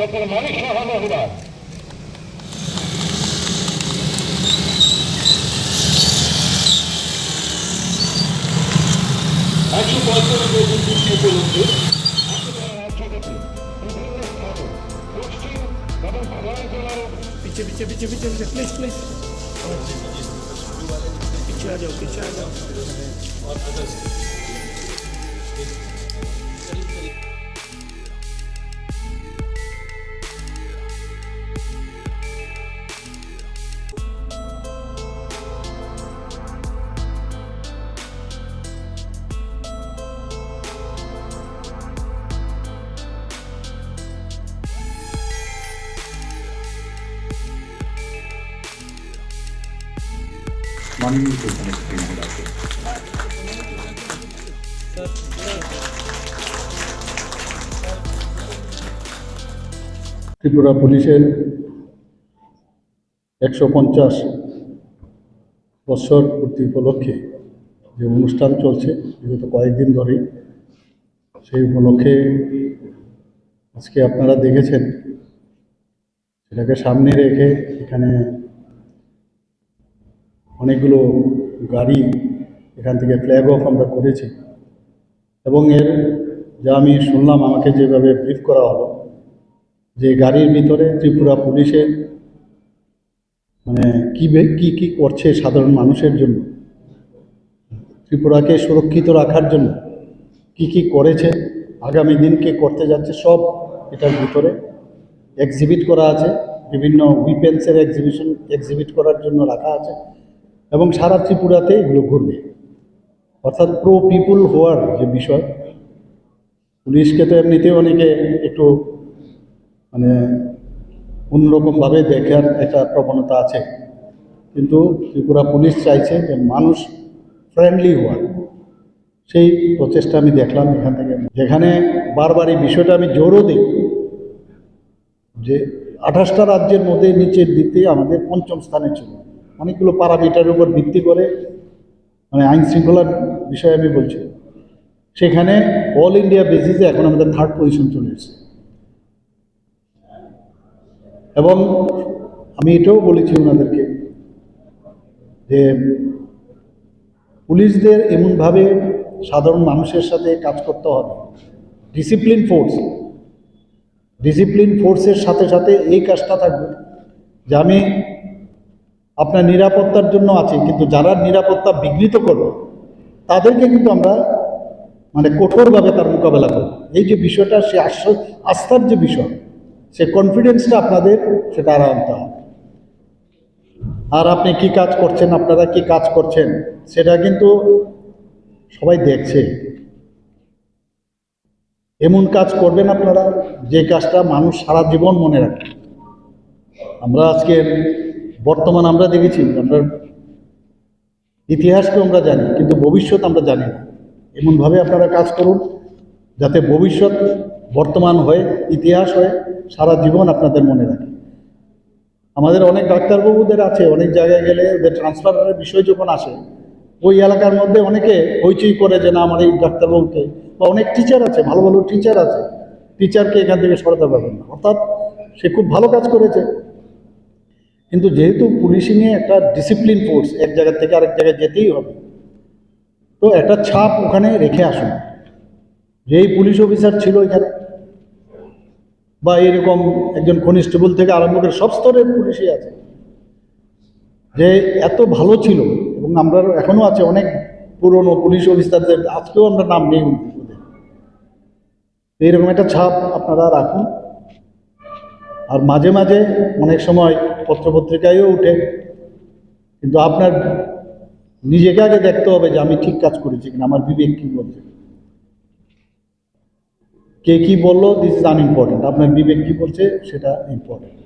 Doctor Manik Saha মহোদয়। একশো 45 উপলক্ষে पीछे पीछे पीछे पीछे पीछे प्लीज प्लीज पीछे आ जाओ पीछे आ जाओ। माननीय प्रधान महोदय त्रिपुरा पुलिसेर 150 বছর পূর্তি উপলক্ষে যে অনুষ্ঠান চলছে বিগত কয়েকদিন ধরেই, সেই উপলক্ষে আজকে আপনারা দেখেছেন সেটাকে সামনে রেখে এখানে অনেকগুলো গাড়ি এখান থেকে ফ্ল্যাগ অফ আমরা করেছি। এবং এর যা আমি শুনলাম, আমাকে যেভাবে ব্রিফ করা হলো, যে গাড়ির ভিতরে ত্রিপুরা পুলিশের মানে কি করছে সাধারণ মানুষের জন্য, ত্রিপুরাকে সুরক্ষিত রাখার জন্য কি করেছে, আগামী দিন কি করতে যাচ্ছে, সব এটার ভিতরে এক্সিবিট করা আছে। বিভিন্ন উইপেন্সের এক্সিবিট করার জন্য রাখা আছে এবং সারা ত্রিপুরাতে এগুলো ঘুরবে। অর্থাৎ প্রো পিপুল হওয়ার যে বিষয়, পুলিশকে তো এমনিতেও অনেকে একটু মানে অন্যরকমভাবে দেখার একটা প্রবণতা আছে, কিন্তু ত্রিপুরা পুলিশ চাইছে যে মানুষ ফ্রেন্ডলি হওয়ার, সেই প্রচেষ্টা আমি দেখলাম এখান থেকে। যেখানে বারবার এই বিষয়টা আমি জোরও দিই যে 28টা রাজ্যের মধ্যে নিচের দিকে আমাদের 5ম স্থানে ছিল। অনেকগুলো প্যারামিটারের উপর ভিত্তি করে মানে আইন শৃঙ্খলার বিষয়ে আমি বলছি, সেখানে অল ইন্ডিয়া বেসিসে এখন আমাদের 3rd পজিশন চলে এসেছে। এবং আমি এটাও বলেছি ওনাদেরকে যে পুলিশদের এমনভাবে সাধারণ মানুষের সাথে কাজ করতে হবে, ডিসিপ্লিন ফোর্সের সাথে সাথে এই কাজটা থাকবে যে আমি আপনার নিরাপত্তার জন্য আছি, কিন্তু যারা নিরাপত্তা বিঘ্নিত করবে তাদেরকে কিন্তু আমরা মানে কঠোরভাবে তার মোকাবেলা করব। এই যে বিষয়টা, সে আস্থার যে বিষয়, সে কনফিডেন্সটা আপনাদের সেটা আর আনতে হবে। আর আপনি কি কাজ করছেন, আপনারা কি কাজ করছেন, সেটা কিন্তু সবাই দেখছে। এমন কাজ করবেন আপনারা যে কাজটা মানুষ সারা জীবন মনে রাখে। আমরা আজকে বর্তমান আমরা দেখেছি, আমরা ইতিহাসকে আমরা জানি, কিন্তু ভবিষ্যৎ আমরা জানি না। এমনভাবে আপনারা কাজ করুন যাতে ভবিষ্যৎ বর্তমান হয়ে ইতিহাস হয়ে সারা জীবন আপনাদের মনে রাখে। আমাদের অনেক ডাক্তারবাবুদের আছে, অনেক জায়গায় গেলে ওদের ট্রান্সফারের বিষয় যখন আসে, ওই এলাকার মধ্যে অনেকে হইচই করে যে না আমার এই ডাক্তারবাবুকে, বা অনেক টিচার আছে, ভালো ভালো টিচার আছে, টিচারকে এখান থেকে সরাতে পারবেন না। অর্থাৎ সে খুব ভালো কাজ করেছে, কিন্তু যেহেতু পুলিশিংয়ে একটা ডিসিপ্লিন ফোর্স, এক জায়গা থেকে আরেক জায়গায় যেতেই হবে, তো একটা ছাপ ওখানে রেখে আসুন। যেই পুলিশ অফিসার ছিল এখানে, বা এরকম একজন কনস্টেবল থেকে আরম্ভ করে সব স্তরের পুলিশই আছে, যে এত ভালো ছিল। এবং আমরা এখনও আছে অনেক পুরনো পুলিশ অফিসারদের, আজকেও আমরা নাম নেই ওদের। এইরকম একটা ছাপ আপনারা রাখুন। আর মাঝে মাঝে অনেক সময় পত্রপত্রিকায়ও উঠে, কিন্তু আপনার নিজেকে আগে দেখতে হবে যে আমি ঠিক কাজ করেছি কিনা, আমার বিবেক কী বলছে। কে কী বললো দিস ইজ আনইম্পর্টেন্ট, আপনার বিবেক কী বলছে সেটা ইম্পর্টেন্ট।